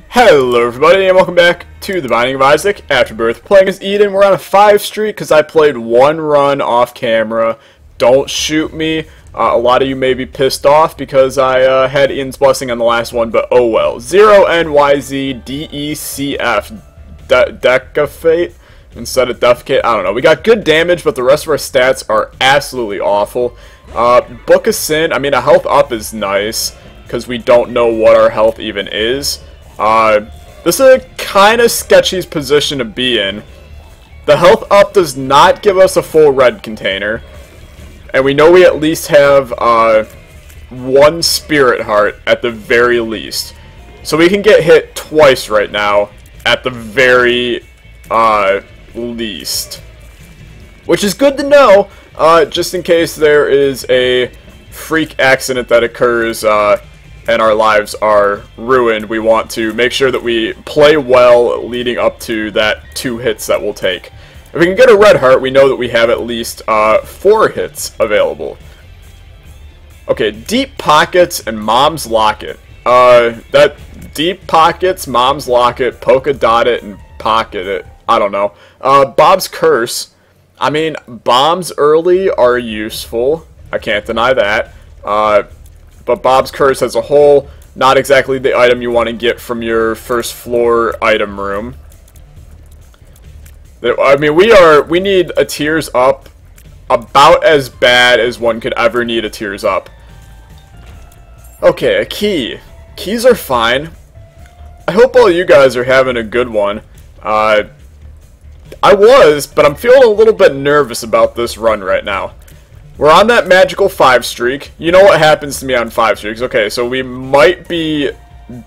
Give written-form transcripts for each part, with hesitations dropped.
Hello everybody and welcome back to The Binding of Isaac Afterbirth. Playing as Eden. We're on a 5 streak because I played one run off camera. Don't shoot me. A lot of you may be pissed off because I had Ian's blessing on the last one, but oh well. 0NYZDECF. Decafate instead of defecate. I don't know. We got good damage, but the rest of our stats are absolutely awful. Book of Sin. I mean, a health up is nice because we don't know what our health even is. This is a kind of sketchy position to be in. The health up does not give us a full red container. And we know we at least have, one spirit heart at the very least. So we can get hit twice right now at the very, least. Which is good to know, just in case there is a freak accident that occurs, and our lives are ruined. We want to make sure that we play well leading up to that 2 hits that we'll take. If we can get a red heart, we know that we have at least 4 hits available. Okay, Deep Pockets and Mom's Locket. That Deep Pockets, Mom's Locket, Polka Dot It, and Pocket It. I don't know. Bob's Curse. I mean, bombs early are useful. I can't deny that. But Bob's Curse as a whole, not exactly the item you want to get from your first floor item room. I mean, we need a Tears Up about as bad as one could ever need a Tears Up. Okay, a key. Keys are fine. I hope all you guys are having a good one. I was, but I'm feeling a little bit nervous about this run right now. We're on that magical 5 streak. You know what happens to me on 5 streaks. Okay, so we might be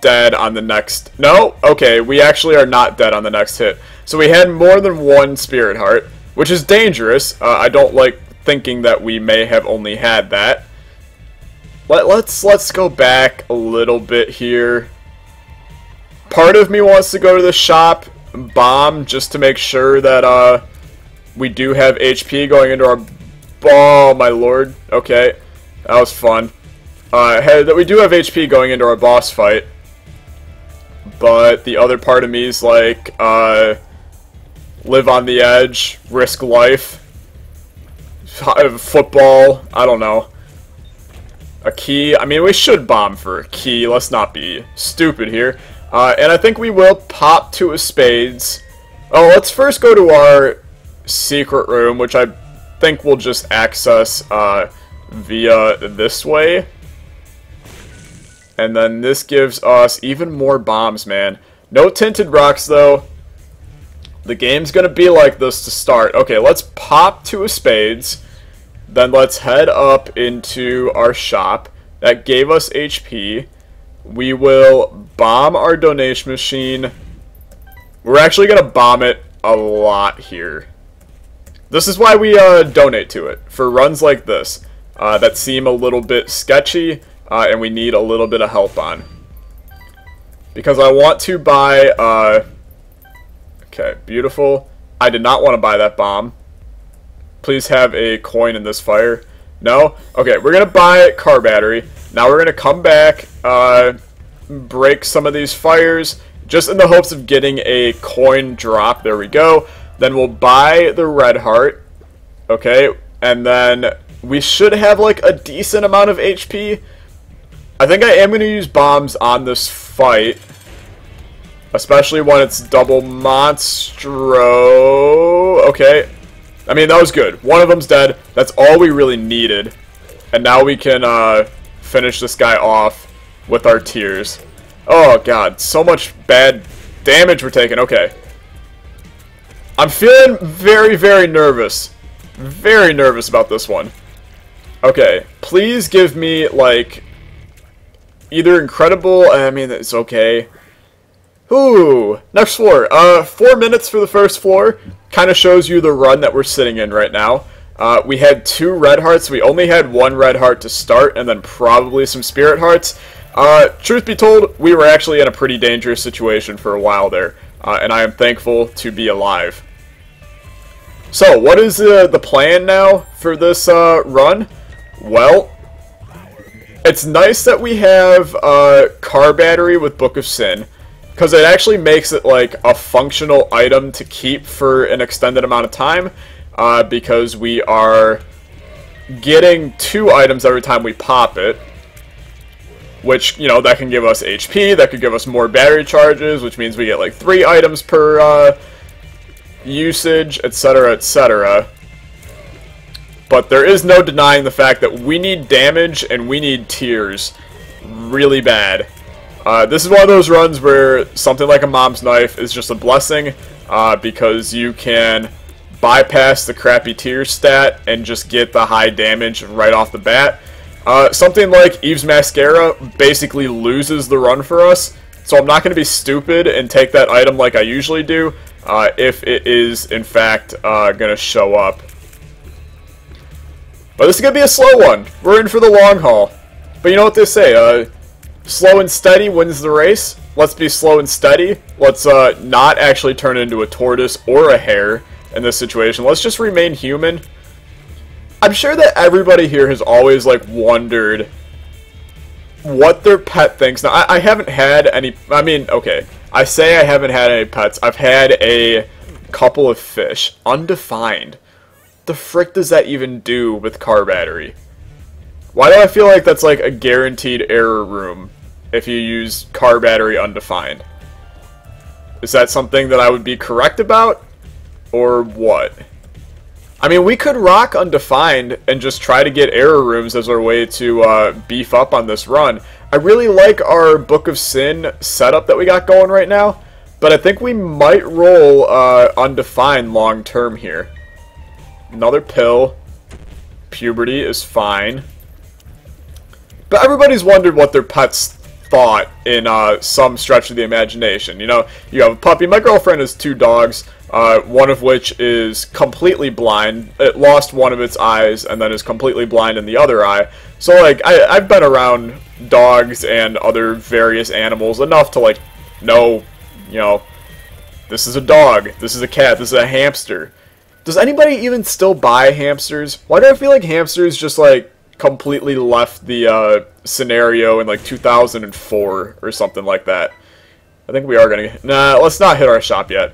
dead on the next... No? Okay, we actually are not dead on the next hit. So we had more than 1 spirit heart, which is dangerous. I don't like thinking that we may have only had that. Let's go back a little bit here. Part of me wants to go to the shop, bomb, just to make sure that we do have HP going into our... Oh my lord. Okay. That was fun. That we do have HP going into our boss fight. But the other part of me is like, live on the edge, risk life, football, I don't know. A key. I mean, we should bomb for a key. Let's not be stupid here. And I think we will pop 2 of spades. Oh, let's first go to our secret room, which I think we'll just access via this way. And then this gives us even more bombs, man. No tinted rocks, though. The game's gonna be like this to start. Okay, let's pop 2 of spades. Then let's head up into our shop. That gave us HP. We will bomb our donation machine. We're actually gonna bomb it a lot here. This is why we donate to it, for runs like this that seem a little bit sketchy and we need a little bit of help on. Because I want to buy, okay, beautiful. I did not want to buy that bomb. Please have a coin in this fire. No? Okay, we're going to buy car battery. Now we're going to come back, break some of these fires, just in the hopes of getting a coin drop. There we go. Then we'll buy the red heart, okay, and then we should have like a decent amount of HP. I think I am going to use bombs on this fight, especially when it's double monstro. Okay, I mean, that was good. One of them's dead. That's all we really needed, and now we can finish this guy off with our tears. Oh god, so much bad damage we're taking. Okay. I'm feeling very, very nervous. Very nervous about this one. Okay, please give me, like, either incredible... I mean, it's okay. Ooh, next floor. 4 minutes for the first floor. Kind of shows you the run that we're sitting in right now. We had 2 red hearts. We only had 1 red heart to start, and then probably some spirit hearts. Truth be told, we were actually in a pretty dangerous situation for a while there. And I am thankful to be alive. So, what is the plan now for this run? Well, it's nice that we have car battery with Book of Sin, because it actually makes it like a functional item to keep for an extended amount of time, because we are getting 2 items every time we pop it, which, you know, that can give us HP, that could give us more battery charges, which means we get like 3 items per usage, etc., etc. But there is no denying the fact that we need damage and we need tears really bad. This is one of those runs where something like a mom's knife is just a blessing, because you can bypass the crappy tear stat and just get the high damage right off the bat. Something like Eve's Mascara basically loses the run for us, so I'm not going to be stupid and take that item like I usually do, if it is in fact going to show up. But this is going to be a slow one. We're in for the long haul. But you know what they say, slow and steady wins the race. Let's be slow and steady. Let's not actually turn into a tortoise or a hare in this situation. Let's just remain human. I'm sure that everybody here has always like wondered what their pet thinks. Now, I haven't had any, I mean, okay, I say I haven't had any pets. I've had a couple of fish. Undefined. The frick does that even do with car battery? Why do I feel like that's like a guaranteed error room if you use car battery undefined? Is that something that I would be correct about? Or what? I mean, we could rock undefined and just try to get error rooms as our way to beef up on this run. I really like our Book of Sin setup that we got going right now, but I think we might roll undefined long term here. Another pill. Puberty is fine. But everybody's wondered what their pets thought in some stretch of the imagination. You know, you have a puppy. My girlfriend has 2 dogs, one of which is completely blind. It lost one of its eyes and then is completely blind in the other eye. So, like, I've been around dogs and other various animals enough to, like, know, you know, this is a dog, this is a cat, this is a hamster. Does anybody even still buy hamsters? Why do I feel like hamsters just, like, completely left the scenario in like 2004 or something like that? I think we are gonna... Nah, let's not hit our shop yet.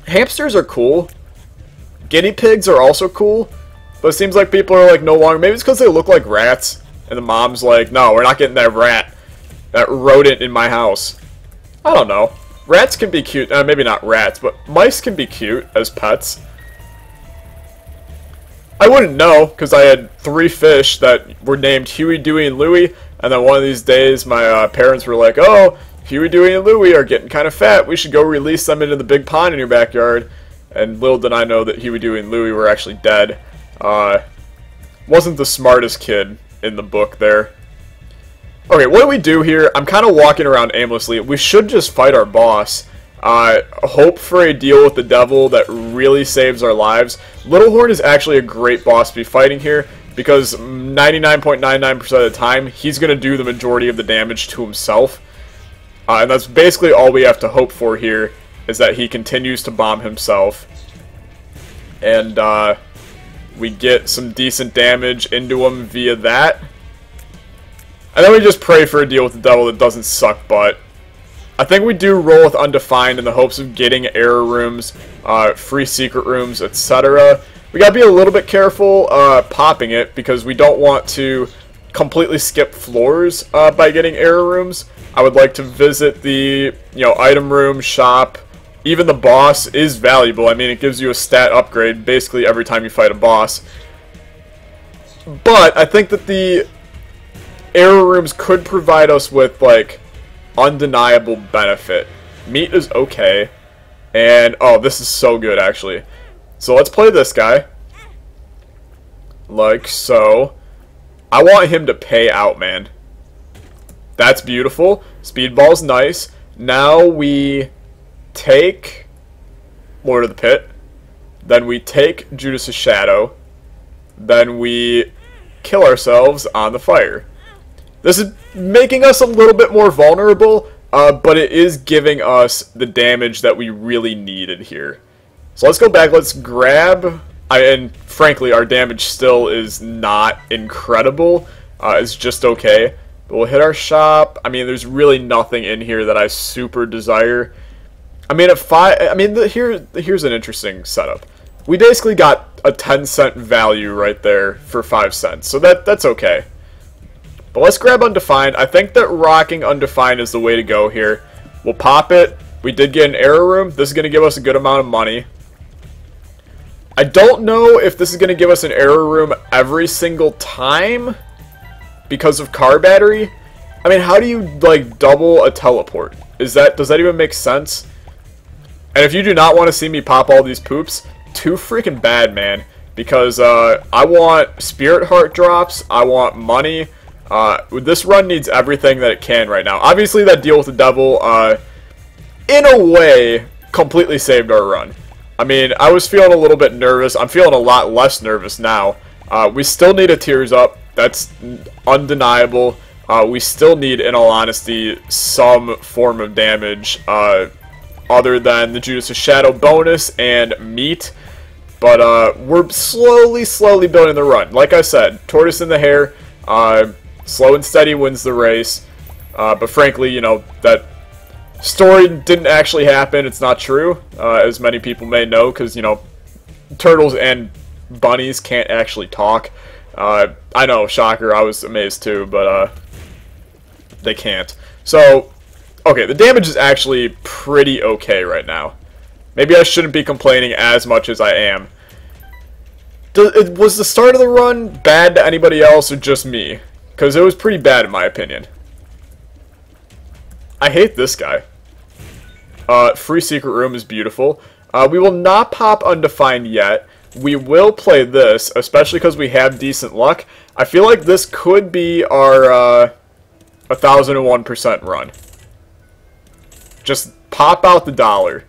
Hamsters are cool. Guinea pigs are also cool. But it seems like people are like no longer... Maybe it's because they look like rats. And the mom's like, no, we're not getting that rat. That rodent in my house. I don't know. Rats can be cute. Maybe not rats, but mice can be cute as pets. I wouldn't know, because I had 3 fish that were named Huey, Dewey, and Louie, and then one of these days my parents were like, oh, Huey, Dewey, and Louie are getting kind of fat, we should go release them into the big pond in your backyard. And little did I know that Huey, Dewey, and Louie were actually dead. Wasn't the smartest kid in the book there. Okay, what do we do here? I'm kind of walking around aimlessly. We should just fight our boss. Hope for a deal with the devil that really saves our lives. Littlehorn is actually a great boss to be fighting here, because 99.99% of the time, he's going to do the majority of the damage to himself. And that's basically all we have to hope for here, is that he continues to bomb himself. And we get some decent damage into him via that. And then we just pray for a deal with the devil that doesn't suck butt. I think we do roll with undefined in the hopes of getting error rooms, free secret rooms, etc. We gotta be a little bit careful popping it, because we don't want to completely skip floors by getting error rooms. I would like to visit the, you know, item room, shop. Even the boss is valuable. I mean, it gives you a stat upgrade basically every time you fight a boss. But I think that the error rooms could provide us with, like, undeniable benefit. Meat is okay. And, oh, this is so good, actually. So let's play this guy. Like so. I want him to pay out, man. That's beautiful. Speedball's nice. Now we take Lord of the Pit. Then we take Judas' Shadow. Then we kill ourselves on the fire. This is making us a little bit more vulnerable, but it is giving us the damage that we really needed here. So let's go back, let's grab, and frankly our damage still is not incredible, it's just okay. But we'll hit our shop. I mean, there's really nothing in here that I super desire. I mean, here's an interesting setup. We basically got a 10-cent value right there for 5 cents. So that's okay. But let's grab Undefined. I think that rocking Undefined is the way to go here. We'll pop it. We did get an error room. This is going to give us a good amount of money. I don't know if this is going to give us an error room every single time because of car battery. I mean, how do you, like, double a teleport? Does that even make sense? And if you do not want to see me pop all these poops, too freaking bad, man. Because I want Spirit Heart drops. I want money. This run needs everything that it can right now. Obviously, that deal with the devil, in a way, completely saved our run. I mean, I was feeling a little bit nervous. I'm feeling a lot less nervous now. We still need a Tears Up. That's undeniable. We still need, in all honesty, some form of damage other than the Judas' Shadow bonus and meat. But we're slowly building the run. Like I said, Tortoise and the Hare, slow and steady wins the race. But frankly, you know, that story didn't actually happen. It's not true, as many people may know, because, you know, turtles and bunnies can't actually talk. I know, shocker, I was amazed too, but they can't. So, okay, the damage is actually pretty okay right now. Maybe I shouldn't be complaining as much as I am. Was the start of the run bad to anybody else or just me? Because it was pretty bad in my opinion. I hate this guy. Free secret room is beautiful. We will not pop Undefined yet. We will play this, especially because we have decent luck. I feel like this could be our 1001% run. Just pop out the dollar.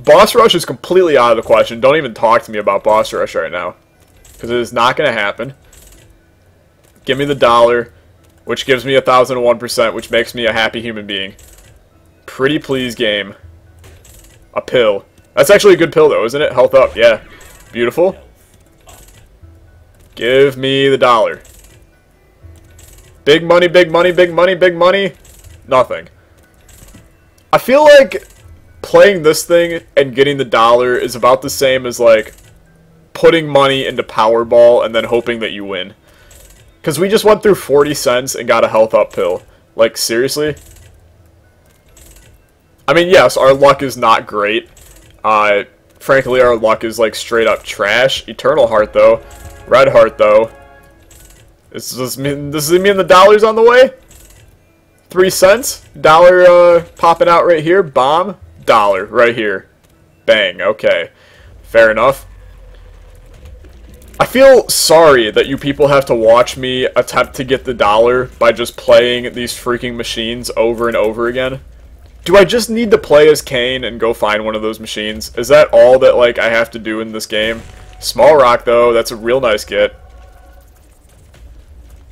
Boss Rush is completely out of the question. Don't even talk to me about Boss Rush right now. Because it is not going to happen. Give me the dollar, which gives me 1001%, which makes me a happy human being. Pretty please, game. A pill. That's actually a good pill, though, isn't it? Health up, yeah. Beautiful. Give me the dollar. Big money, big money, big money, big money. Nothing. I feel like playing this thing and getting the dollar is about the same as, like, putting money into Powerball and then hoping that you win. Because we just went through 40 cents and got a health up pill. Like, seriously? I mean, yes, our luck is not great. Frankly, our luck is, like, straight up trash. Eternal Heart, though. Red Heart, though. Does this mean the dollar's on the way? 3 cents? Dollar, popping out right here. Bomb. Dollar, right here. Bang, okay. Fair enough. I feel sorry that you people have to watch me attempt to get the dollar by just playing these freaking machines over and over again. Do I just need to play as Kane and go find one of those machines? Is that all that, like, I have to do in this game? Small rock, though. That's a real nice get.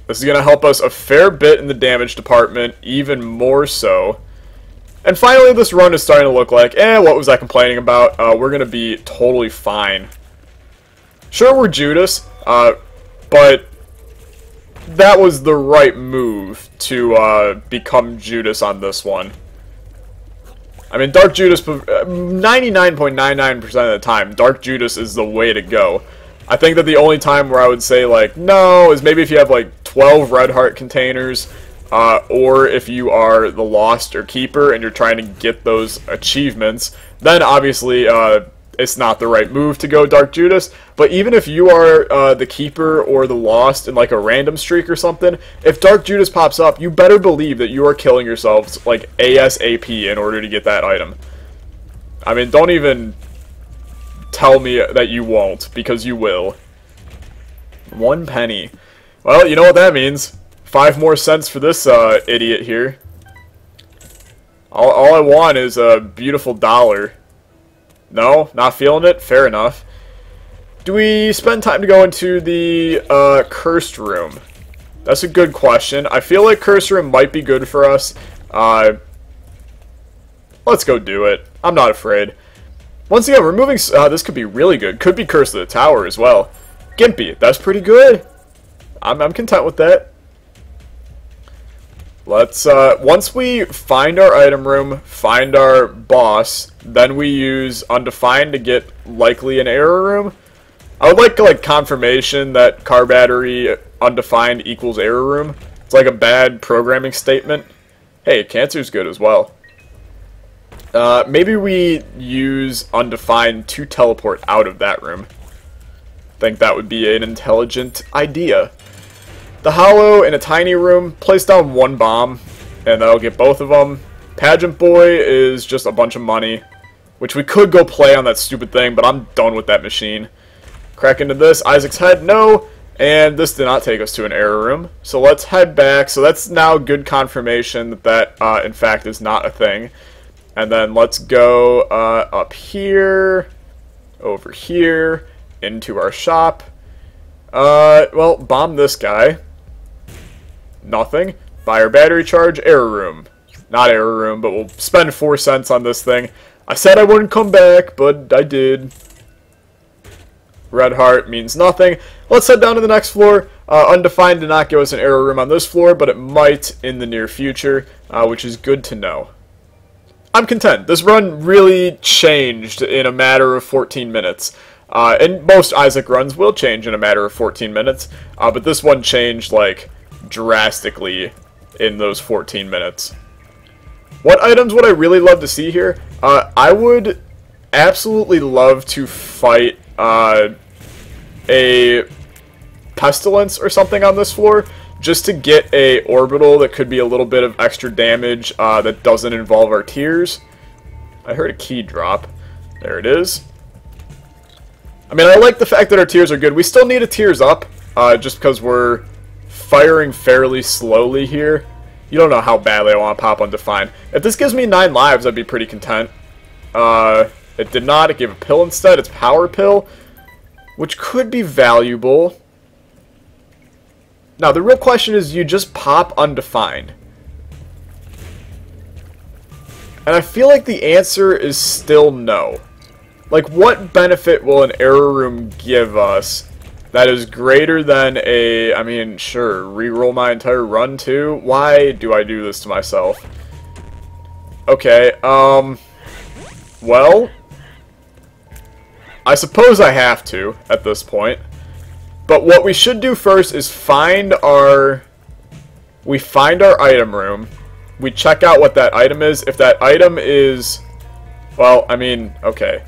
This is going to help us a fair bit in the damage department, even more so. And finally, this run is starting to look like, what was I complaining about? We're going to be totally fine. Sure, we're Judas, but that was the right move to become Judas on this one. I mean, Dark Judas, 99.99% of the time, Dark Judas is the way to go. I think that the only time where I would say, like, no, is maybe if you have, like, 12 Red Heart containers, or if you are the Lost or Keeper and you're trying to get those achievements, then obviously, it's not the right move to go Dark Judas. But even if you are the Keeper or the Lost in like a random streak or something, if Dark Judas pops up, you better believe that you are killing yourselves like ASAP in order to get that item. I mean, don't even tell me that you won't, because you will. 1 penny. Well, you know what that means. 5 more cents for this idiot here. All I want is a beautiful dollar. No? Not feeling it? Fair enough. Do we spend time to go into the cursed room? That's a good question. I feel like cursed room might be good for us. Let's go do it. I'm not afraid. Once again, removing... this could be really good. Could be Curse of the Tower as well. Gimpy. That's pretty good. I'm content with that. Let's, once we find our item room, find our boss, then we use undefined to get likely an error room. I would like confirmation that car battery undefined equals error room. It's like a bad programming statement. Hey, cancer's good as well. Maybe we use undefined to teleport out of that room. I think that would be an intelligent idea. The hollow in a tiny room, place down one bomb, and that'll get both of them. Pageant boy is just a bunch of money, which we could go play on that stupid thing, but I'm done with that machine. Crack into this. Isaac's head, no. And this did not take us to an error room. So let's head back. So that's now good confirmation that that, in fact, is not a thing. And then let's go up here, over here, into our shop. Well, bomb this guy. Nothing. Buy our battery charge, error room. Not error room, but we'll spend 4 cents on this thing. I said I wouldn't come back, but I did. Red heart means nothing. Let's head down to the next floor. Undefined did not give us an error room on this floor, but it might in the near future, which is good to know. I'm content. This run really changed in a matter of 14 minutes. And most Isaac runs will change in a matter of 14 minutes, but this one changed, like, drastically in those 14 minutes. What items would I really love to see here? I would absolutely love to fight a pestilence or something on this floor, just to get a orbital that could be a little bit of extra damage that doesn't involve our tears. I heard a key drop. There it is. I mean, I like the fact that our tears are good. We still need a tears up, just because we're firing fairly slowly here. You don't know how badly I want to pop undefined. If this gives me 9 lives, I'd be pretty content. It did not. It gave a pill instead. It's power pill, which could be valuable. Now, the real question is, you just pop undefined. And I feel like the answer is still no. Like, what benefit will an error room give us that is greater than a... I mean, sure, reroll my entire run too? Why do I do this to myself? Okay, well, I suppose I have to at this point. But what we should do first is find our item room. We check out what that item is. If that item is, well, I mean, okay.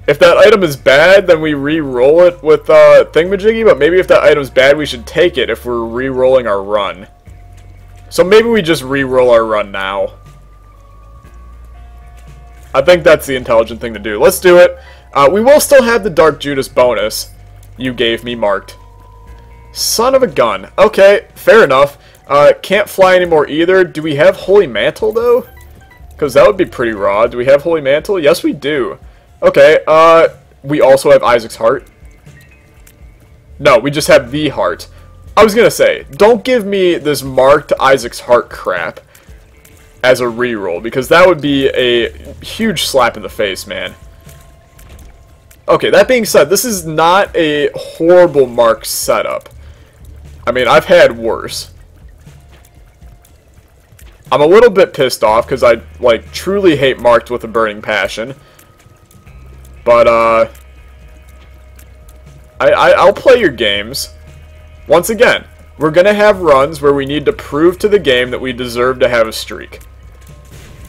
If that item is bad, then we re-roll it with thingamajiggy, but maybe if that item's bad, we should take it if we're re-rolling our run. So maybe we just re-roll our run now. I think that's the intelligent thing to do. Let's do it. We will still have the Dark Judas bonus you gave me marked. Son of a gun. Okay, fair enough. Can't fly anymore either. Do we have Holy Mantle, though? Because that would be pretty raw. Do we have Holy Mantle? Yes, we do. Okay, we also have Isaac's heart. No, we just have the heart. I was gonna say, don't give me this marked Isaac's heart crap as a reroll, because that would be a huge slap in the face, man. Okay, that being said, this is not a horrible marked setup. I mean, I've had worse. I'm a little bit pissed off because I, like, truly hate marked with a burning passion. But, I'll play your games. Once again, we're gonna have runs where we need to prove to the game that we deserve to have a streak.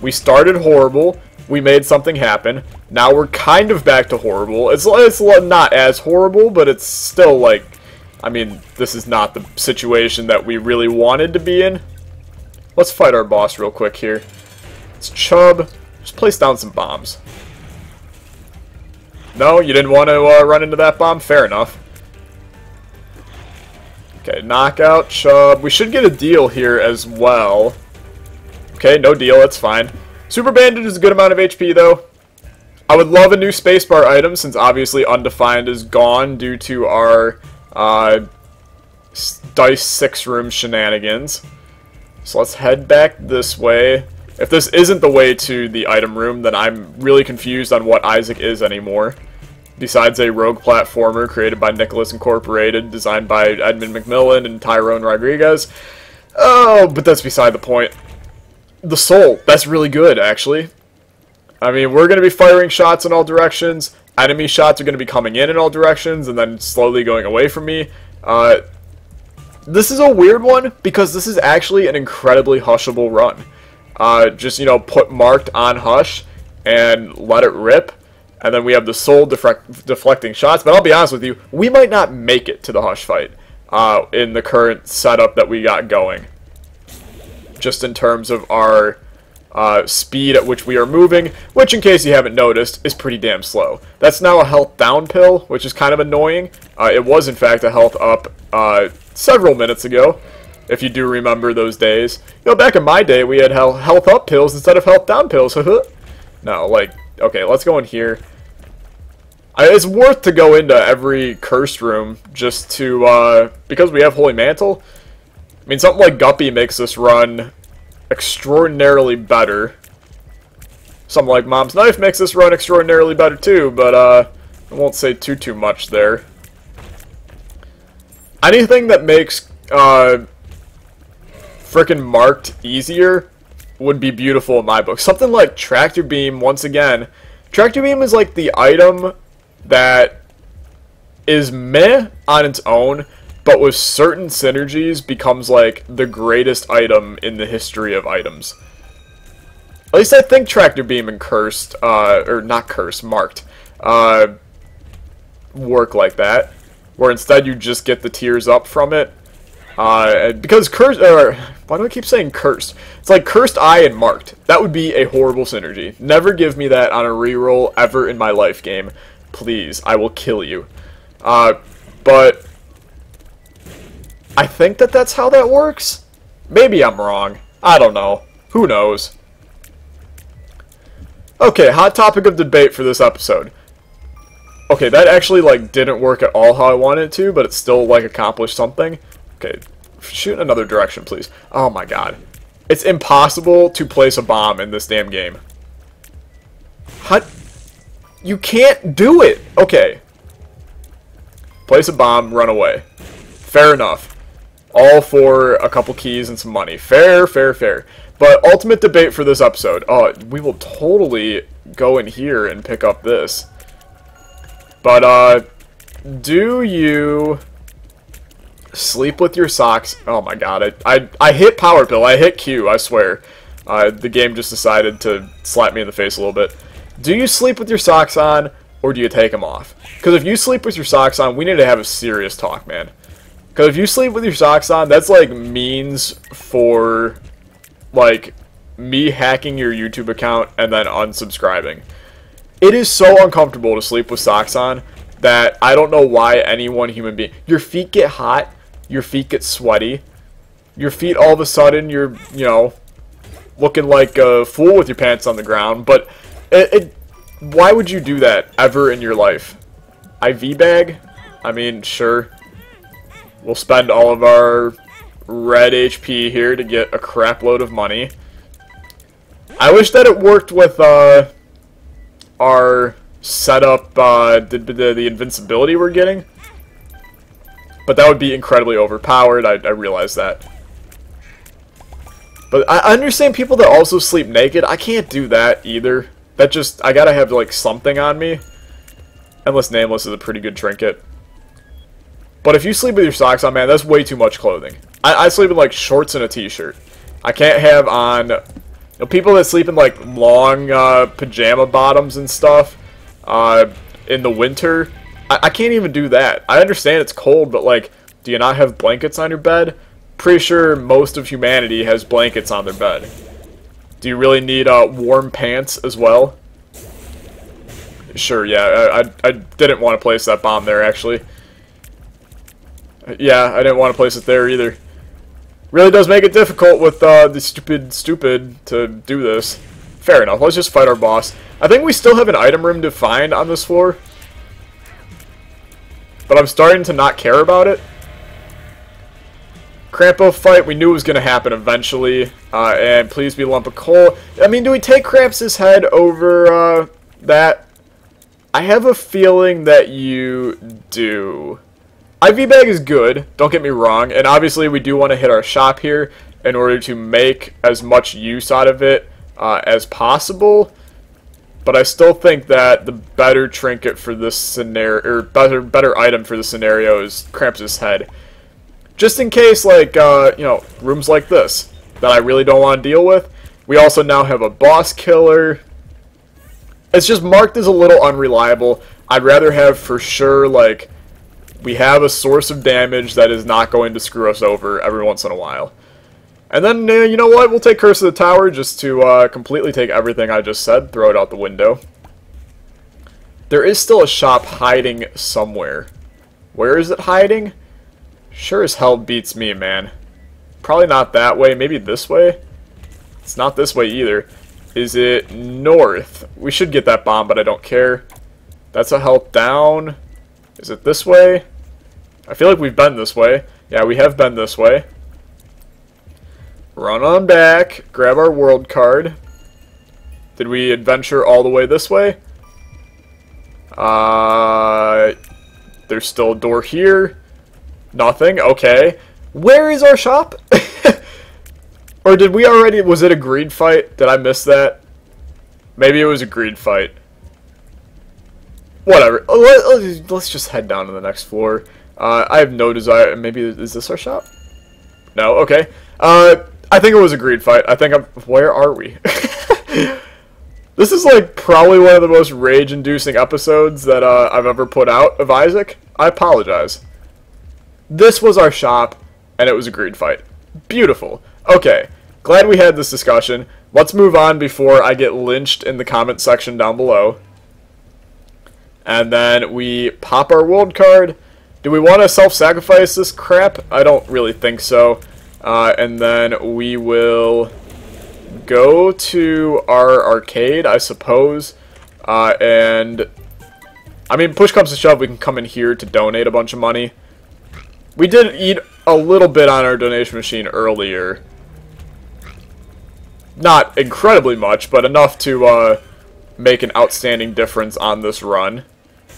We started horrible. We made something happen. Now we're kind of back to horrible. It's not as horrible, but it's still, like... I mean, this is not the situation that we really wanted to be in. Let's fight our boss real quick here. It's Chubb. Just place down some bombs. No, you didn't want to run into that bomb? Fair enough. Okay, knockout, Chubb. We should get a deal here as well. Okay, no deal, that's fine. Super Bandage is a good amount of HP, though. I would love a new spacebar item, since obviously Undefined is gone due to our Dice 6 room shenanigans. So let's head back this way. If this isn't the way to the item room, then I'm really confused on what Isaac is anymore. Besides a rogue platformer created by Nicholas Incorporated, designed by Edmund McMillan and Tyrone Rodriguez. Oh, but that's beside the point. The soul, that's really good, actually. I mean, we're going to be firing shots in all directions. Enemy shots are going to be coming in all directions and then slowly going away from me. This is a weird one because this is actually an incredibly hushable run. Just, you know, put marked on hush and let it rip. And then we have the soul deflecting shots. But I'll be honest with you, we might not make it to the hush fight in the current setup that we got going. Just in terms of our speed at which we are moving, which, in case you haven't noticed, is pretty damn slow. That's now a health down pill, which is kind of annoying. It was, in fact, a health up several minutes ago, if you do remember those days. You know, back in my day, we had health up pills instead of health down pills. No, like, okay, let's go in here. It's worth to go into every cursed room just to, because we have Holy Mantle. I mean, something like Guppy makes this run extraordinarily better. Something like Mom's Knife makes this run extraordinarily better too, but I won't say too much there. Anything that makes frickin' marked easier would be beautiful in my book. Something like Tractor Beam, once again. Tractor Beam is like the item that is meh on its own, but with certain synergies becomes like the greatest item in the history of items. At least I think Tractor Beam and Cursed, or not Cursed, Marked, work like that, where instead you just get the tears up from it. Because Cursed, why do I keep saying Cursed? It's like Cursed Eye and Marked. That would be a horrible synergy. Never give me that on a reroll ever in my life game. Please, I will kill you. But I think that that's how that works. Maybe I'm wrong. I don't know. Who knows? Okay, hot topic of debate for this episode. Okay, that actually, like, didn't work at all how I wanted it to, but it still, like, accomplished something. Okay, shoot in another direction, please. Oh my god. It's impossible to place a bomb in this damn game. How? You can't do it! Okay. Place a bomb, run away. Fair enough. All for a couple keys and some money. Fair, fair, fair. But ultimate debate for this episode. Oh, we will totally go in here and pick up this. But, do you sleep with your socks? Oh my god, I hit Power Pill. I hit Q, I swear. The game just decided to slap me in the face a little bit. Do you sleep with your socks on, or do you take them off? Because if you sleep with your socks on, we need to have a serious talk, man. Because if you sleep with your socks on, that's like means for, like, me hacking your YouTube account and then unsubscribing. It is so uncomfortable to sleep with socks on that I don't know why anyone human being... Your feet get hot, your feet get sweaty, your feet all of a sudden, you're, you know, looking like a fool with your pants on the ground, but why would you do that ever in your life? IV bag? I mean, sure. We'll spend all of our red HP here to get a crap load of money. I wish that it worked with our setup, the invincibility we're getting. But that would be incredibly overpowered, I realize that. But I understand people that also sleep naked. I can't do that either. That just, I gotta have, like, something on me. Endless Nameless is a pretty good trinket. But if you sleep with your socks on, man, that's way too much clothing. I sleep in, like, shorts and a t-shirt. I can't have on... You know, people that sleep in, like, long pajama bottoms and stuff in the winter, I can't even do that. I understand it's cold, but, like, do you not have blankets on your bed? Pretty sure most of humanity has blankets on their bed. Do you really need warm pants as well? Sure, yeah, I didn't want to place that bomb there, actually. Yeah, I didn't want to place it there either. Really does make it difficult with the stupid to do this. Fair enough, let's just fight our boss. I think we still have an item room to find on this floor. But I'm starting to not care about it. Crampo fight, we knew it was going to happen eventually. And please be lump of coal. I mean, do we take Cramps' head over that? I have a feeling that you do. IV bag is good, don't get me wrong, and obviously we do want to hit our shop here in order to make as much use out of it as possible. But I still think that the better trinket for this scenario, or better item for this scenario, is Krampus' head. Just in case, like, you know, rooms like this that I really don't want to deal with. We also now have a boss killer. It's just marked as a little unreliable. I'd rather have for sure, like, we have a source of damage that is not going to screw us over every once in a while. And then, you know what, we'll take Curse of the Tower just to completely take everything I just said, throw it out the window. There is still a shop hiding somewhere. Where is it hiding? Sure as hell beats me, man. Probably not that way, maybe this way? It's not this way either. Is it north? We should get that bomb, but I don't care. That's a health down. Is it this way? I feel like we've been this way. Yeah, we have been this way. Run on back. Grab our world card. Did we adventure all the way this way? There's still a door here. Nothing. Okay. Where is our shop? Or did we already... Was it a greed fight? Did I miss that? Maybe it was a greed fight. Whatever. Let's just head down to the next floor. I have no desire... Maybe... Is this our shop? No? Okay. I think it was a greed fight. I think I'm... Where are we? This is, like, probably one of the most rage-inducing episodes that I've ever put out of Isaac. I apologize. This was our shop, and it was a greed fight. Beautiful. Okay. Glad we had this discussion. Let's move on before I get lynched in the comment section down below. And then we pop our world card. Do we want to self-sacrifice this crap? I don't really think so. And then we will go to our arcade, I suppose. And, I mean, push comes to shove, we can come in here to donate a bunch of money. We did eat a little bit on our donation machine earlier. Not incredibly much, but enough to make an outstanding difference on this run.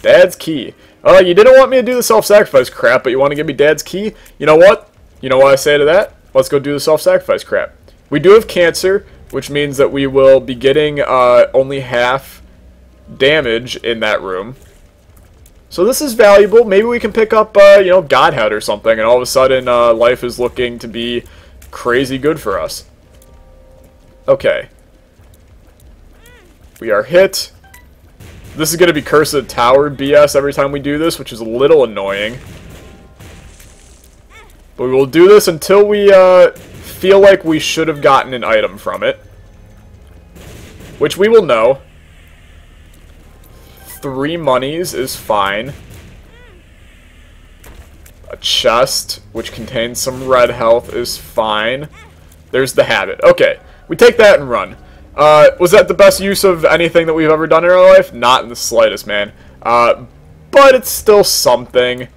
Dad's key. You didn't want me to do the self-sacrifice crap, but you want to give me Dad's key? You know what? You know what I say to that? Let's go do the self-sacrifice crap. We do have cancer, which means that we will be getting only half damage in that room. So this is valuable. Maybe we can pick up, you know, Godhead or something, and all of a sudden life is looking to be crazy good for us. Okay. We are hit. This is going to be Curse of the Tower BS every time we do this, which is a little annoying. But we will do this until we feel like we should have gotten an item from it. Which we will know. 3 monies is fine. A chest, which contains some red health, is fine. There's the habit. Okay, we take that and run. Was that the best use of anything that we've ever done in our life? Not in the slightest, man. But it's still something.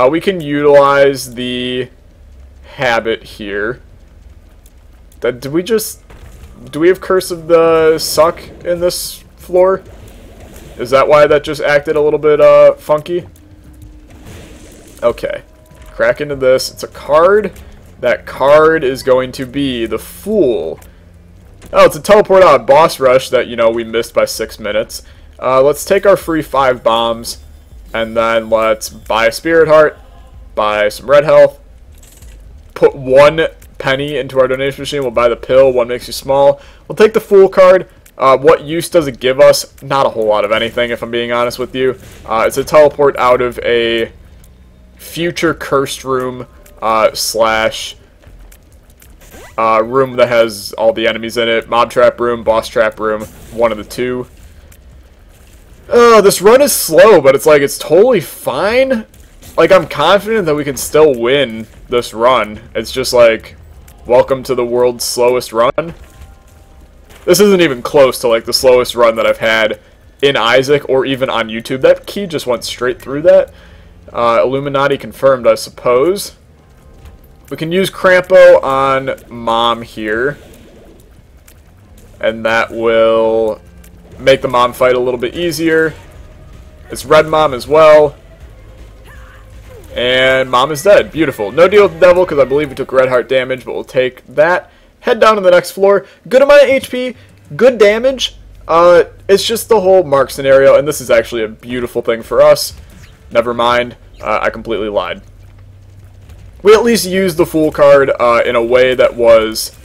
We can utilize the habit here. Do we have Curse of the Suck in this floor? Is that why that just acted a little bit funky? Okay. Crack into this. It's a card. That card is going to be the Fool. Oh, it's a teleport out boss rush that, you know, we missed by 6 minutes. Let's take our free 5 bombs, and then let's buy a Spirit Heart, buy some red health, put 1 penny into our donation machine, we'll buy the pill, 1 makes you small. We'll take the Fool card. What use does it give us? Not a whole lot of anything, if I'm being honest with you. It's a teleport out of a future cursed room, slash... room that has all the enemies in it. Mob trap room, boss trap room, one of the two. This run is slow, but it's like, it's totally fine. Like, I'm confident that we can still win this run. It's just like, welcome to the world's slowest run. This isn't even close to, like, the slowest run that I've had in Isaac or even on YouTube. That key just went straight through that. Illuminati confirmed, I suppose. We can use Crampo on Mom here. And that will make the Mom fight a little bit easier. It's Red Mom as well. And Mom is dead. Beautiful. No deal with the devil because I believe we took red heart damage, but we'll take that. Head down to the next floor. Good amount of HP. Good damage. It's just the whole Mark scenario, and this is actually a beautiful thing for us. Never mind. I completely lied. We at least used the Fool card in a way that was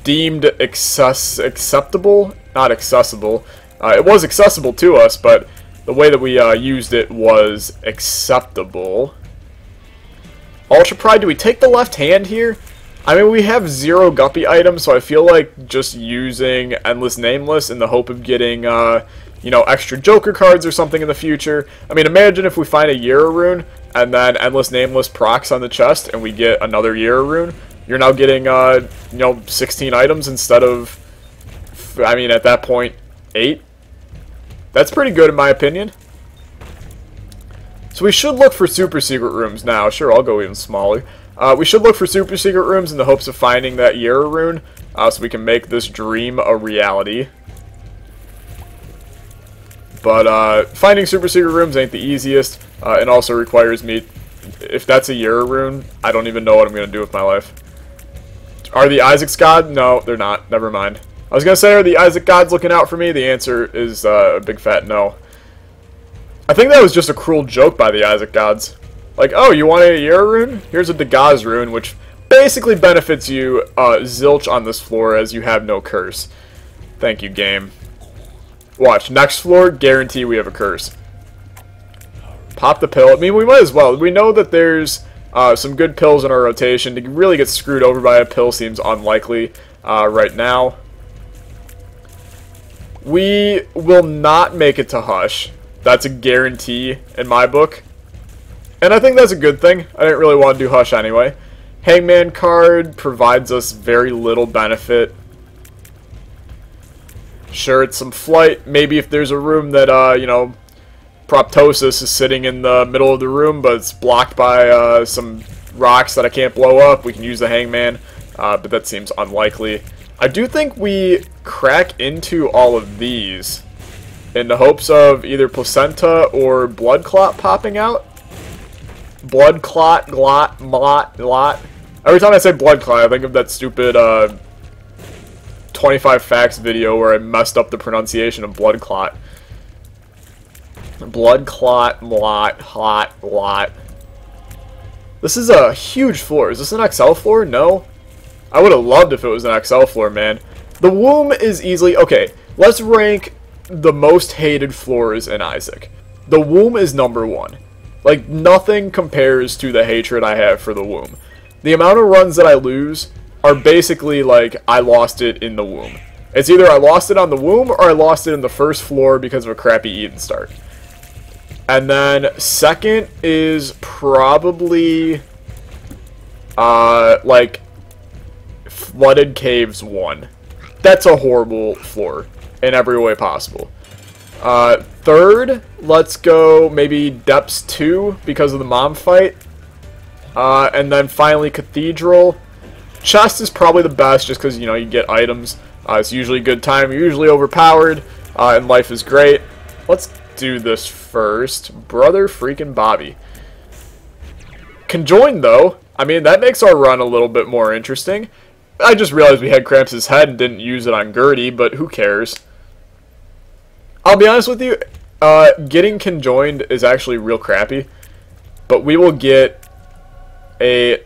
deemed acceptable. Not accessible. It was accessible to us, but the way that we used it was acceptable. Ultra Pride, do we take the left hand here? I mean, we have 0 Guppy items, so I feel like just using Endless Nameless in the hope of getting, you know, extra Joker cards or something in the future. I mean, imagine if we find a Yera rune, and then Endless Nameless procs on the chest, and we get another Yera rune. You're now getting, you know, 16 items instead of, I mean, at that point, 8. That's pretty good in my opinion. So we should look for super secret rooms now. Sure, I'll go even smaller. We should look for super secret rooms in the hopes of finding that Yera rune, so we can make this dream a reality. But finding super secret rooms ain't the easiest, and also requires me, if that's a Yera rune, I don't even know what I'm going to do with my life. Are the Isaac's God? No, they're not. Never mind. I was going to say, are the Isaac gods looking out for me? The answer is a big fat no. I think that was just a cruel joke by the Isaac gods. Like, oh, you want a Yera rune? Here's a Dagaz rune, which basically benefits you zilch on this floor as you have no curse. Thank you, game. Watch, next floor, guarantee we have a curse. Pop the pill. I mean, we might as well. We know that there's some good pills in our rotation. To really get screwed over by a pill seems unlikely right now. We will not make it to Hush. That's a guarantee in my book. And I think that's a good thing. I didn't really want to do Hush anyway. Hangman card provides us very little benefit. Sure, it's some flight. Maybe if there's a room that, you know, Proptosis is sitting in the middle of the room, but it's blocked by some rocks that I can't blow up, we can use the Hangman. But that seems unlikely. I do think we crack into all of these in the hopes of either Placenta or Blood Clot popping out. Blood Clot, Glot, Mlot, Lot. Every time I say Blood Clot, I think of that stupid 25 Facts video where I messed up the pronunciation of Blood Clot. Blood Clot, Mlot, Hot, Lot. This is a huge floor. Is this an XL floor? No. I would have loved if it was an XL floor, man. The womb is easily... Okay, let's rank the most hated floors in Isaac. The womb is number 1. Like, nothing compares to the hatred I have for the womb. The amount of runs that I lose are basically like, I lost it in the womb. It's either I lost it on the womb or I lost it in the first floor because of a crappy Eden start. And then, second is probably, like, Flooded Caves 1. That's a horrible floor in every way possible. Third, let's go maybe Depths 2 because of the mom fight. And then finally Cathedral. Chest is probably the best just because, you know, you get items. It's usually a good time. You're usually overpowered. And life is great. Let's do this first. Brother freaking Bobby. Conjoined, though. I mean, that makes our run a little bit more interesting. I just realized we had Cramps' head and didn't use it on Gertie, but who cares? I'll be honest with you, getting conjoined is actually real crappy. But we will get the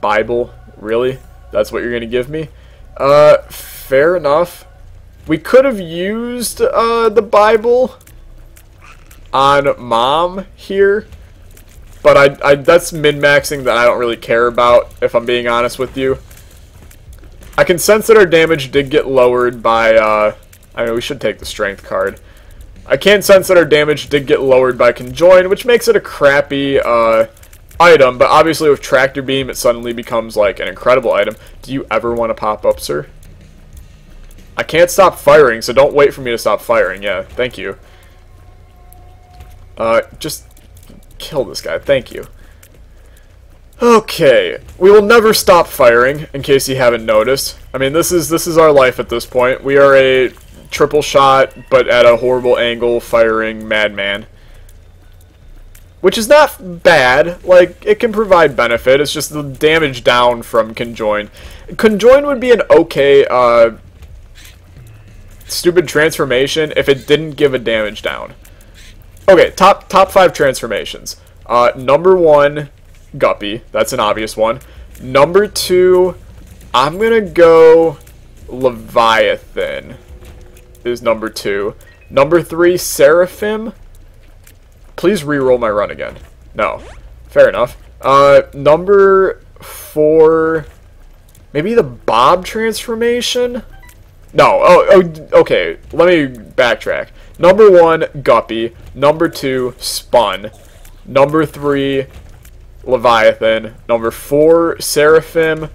Bible, really? That's what you're going to give me? Fair enough. We could have used the Bible on Mom here. But that's min-maxing that I don't really care about, if I'm being honest with you. I can sense that our damage did get lowered by, I mean, we should take the strength card. I can sense that our damage did get lowered by Conjoin, which makes it a crappy, item. But obviously with Tractor Beam, it suddenly becomes, like, an incredible item. Do you ever want to pop up, sir? I can't stop firing, so don't wait for me to stop firing. Yeah, thank you. Just kill this guy. Thank you. Okay, we will never stop firing, in case you haven't noticed. I mean, this is our life at this point. We are a triple shot, but at a horrible angle, firing madman. which is not bad. Like, it can provide benefit. It's just the damage down from Conjoin. Conjoin would be an okay, stupid transformation if it didn't give a damage down. Okay, top 5 transformations. Number 1, Guppy. That's an obvious one. Number 2, I'm gonna go Leviathan is number 2. Number 3, Seraphim. Please reroll my run again. No. Fair enough. Number 4, maybe the Bob transformation? No. Oh, okay. Let me backtrack. Number 1, Guppy. Number 2, Spun. Number 3, Leviathan. Number 4, Seraphim.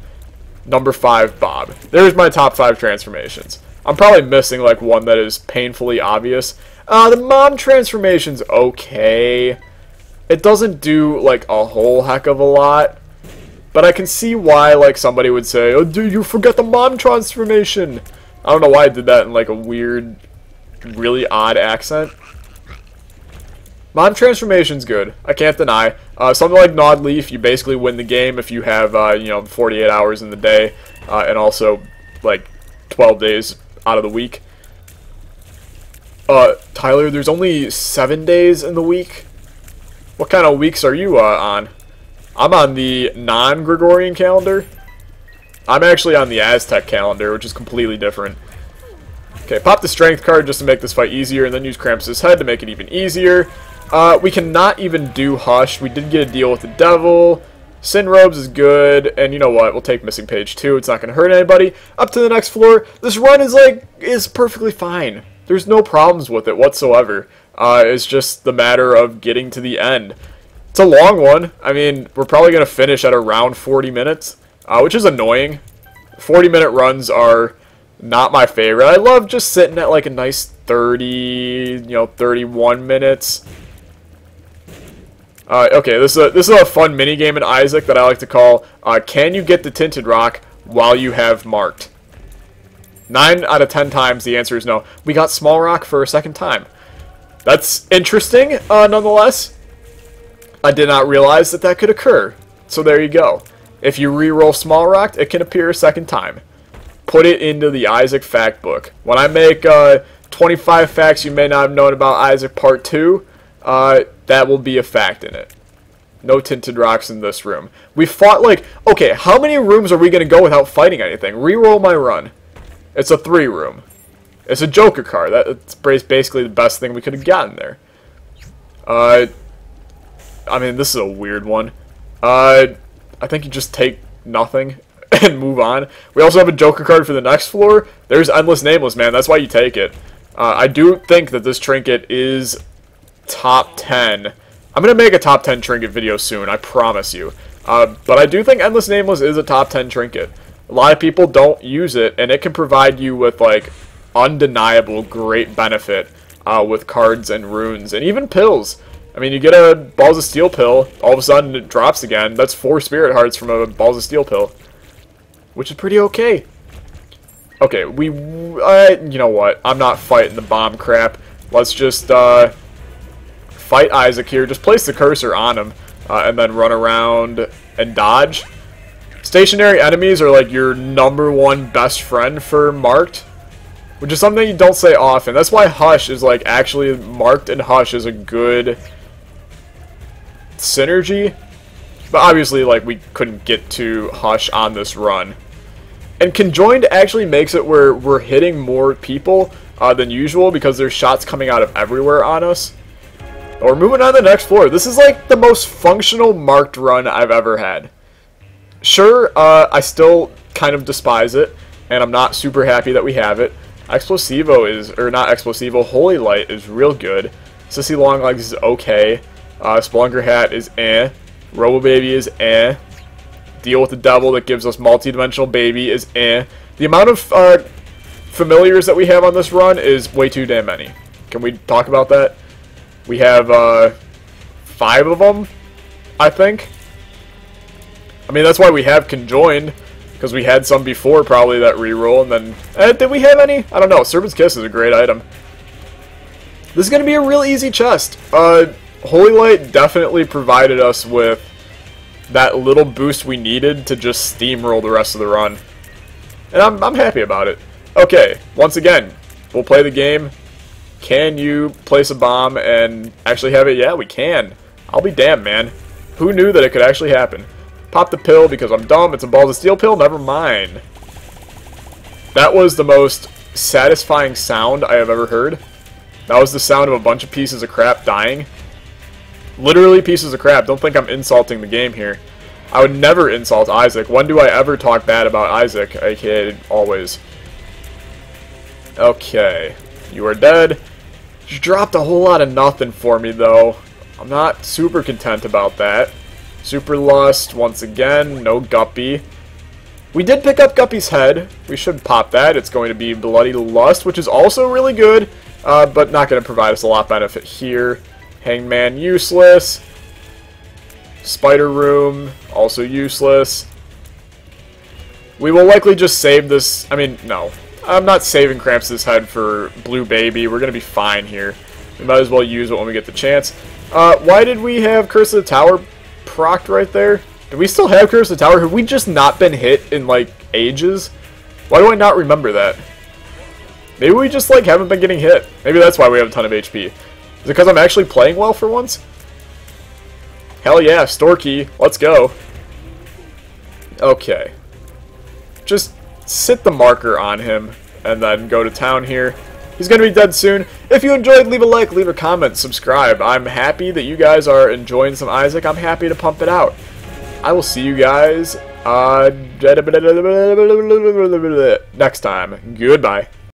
Number 5, Bob. There's my top 5 transformations. I'm probably missing like one that is painfully obvious. The Mom transformation's okay. It doesn't do like a whole heck of a lot. But I can see why like somebody would say, oh dude, you forgot the Mom transformation. I don't know why I did that in like a weird, really odd accent. Mom transformation's good. I can't deny. Something like Gnawed Leaf, you basically win the game if you have, 48 hours in the day, and also, like, 12 days out of the week. Tyler, there's only 7 days in the week? What kind of weeks are you, on? I'm on the non-Gregorian calendar. I'm actually on the Aztec calendar, which is completely different. Okay, pop the Strength card just to make this fight easier, and then use Krampus' head to make it even easier. We cannot even do Hush. We did get a deal with the Devil. Sin Robes is good, and you know what? We'll take Missing Page 2. It's not going to hurt anybody. Up to the next floor. This run is perfectly fine. There's no problems with it whatsoever. It's just the matter of getting to the end. It's a long one. I mean, we're probably going to finish at around 40 minutes, which is annoying. 40-minute runs are not my favorite. I love just sitting at like a nice 30, 31 minutes. Okay, this is a fun mini game in Isaac that I like to call, can you get the Tinted Rock while you have marked? 9 out of 10 times the answer is no. We got Small Rock for a second time. That's interesting, nonetheless. I did not realize that could occur. So there you go. If you re-roll Small Rock, it can appear a second time. Put it into the Isaac fact book. When I make 25 facts you may not have known about Isaac Part 2, that will be a fact in it. No Tinted Rocks in this room. We fought like... Okay, how many rooms are we going to go without fighting anything? Reroll my run. It's a 3-room. It's a Joker card. That's basically the best thing we could have gotten there. I mean, this is a weird one. I think you just take nothing and move on. We also have a Joker card for the next floor. There's Endless Nameless, man. That's why you take it. I do think that this trinket is top 10. I'm going to make a top 10 trinket video soon, I promise you. But I do think Endless Nameless is a top 10 trinket. A lot of people don't use it, and it can provide you with, like, undeniable great benefit with cards and runes, and even pills. I mean, you get a Balls of Steel pill, all of a sudden it drops again. That's 4 Spirit Hearts from a Balls of Steel pill, which is pretty okay. Okay, you know what? I'm not fighting the bomb crap. Let's just, fight Isaac here. Just place the cursor on him, and then run around and dodge. Stationary enemies are like your #1 best friend for marked, which is something you don't say often. That's why Hush is like actually marked, and Hush is a good synergy. But obviously, like, we couldn't get to Hush on this run. And Conjoined actually makes it where we're hitting more people than usual because there's shots coming out of everywhere on us. We're moving on to the next floor. This is like the most functional marked run I've ever had. Sure, I still kind of despise it, and I'm not super happy that we have it. Explosivo is, or not Explosivo, Holy Light is real good. Sissy Longlegs is okay. Spelunker Hat is eh. Robo Baby is eh. Deal with the Devil that gives us multi-dimensional baby is eh. The amount of familiars that we have on this run is way too damn many. Can we talk about that? We have 5 of them, I think. I mean, that's why we have Conjoined, because we had some before probably that reroll, and then... did we have any? I don't know. Serpent's Kiss is a great item. This is going to be a real easy chest. Holy Light definitely provided us with that little boost we needed to just steamroll the rest of the run. And I'm happy about it. Okay, once again, we'll play the game. Can you place a bomb and actually have it? Yeah, we can. I'll be damned, man. Who knew that it could actually happen? Pop the pill because I'm dumb. It's a balls of steel pill. Never mind. That was the most satisfying sound I have ever heard. That was the sound of a bunch of pieces of crap dying. Literally pieces of crap. Don't think I'm insulting the game here. I would never insult Isaac. When do I ever talk bad about Isaac? AKA always. Okay. You are dead. You dropped a whole lot of nothing for me, though. I'm not super content about that. Super Lust, once again. No Guppy. We did pick up Guppy's head. We should pop that. It's going to be Bloody Lust, which is also really good, but not going to provide us a lot of benefit here. Hangman, useless. Spider Room, also useless. We will likely just save this. I mean, no. I'm not saving Cramps' head for Blue Baby. We're going to be fine here. We might as well use it when we get the chance. Why did we have Curse of the Tower procced right there? Do we still have Curse of the Tower? Have we just not been hit in, like, ages? Why do I not remember that? Maybe we just, like, haven't been getting hit. Maybe that's why we have a ton of HP. Is it because I'm actually playing well for once? Hell yeah, store key. Let's go. Okay. Just sit the marker on him and then go to town here. He's going to be dead soon. If you enjoyed, leave a like, leave a comment, subscribe. I'm happy that you guys are enjoying some Isaac. I'm happy to pump it out. I will see you guys next time. Goodbye.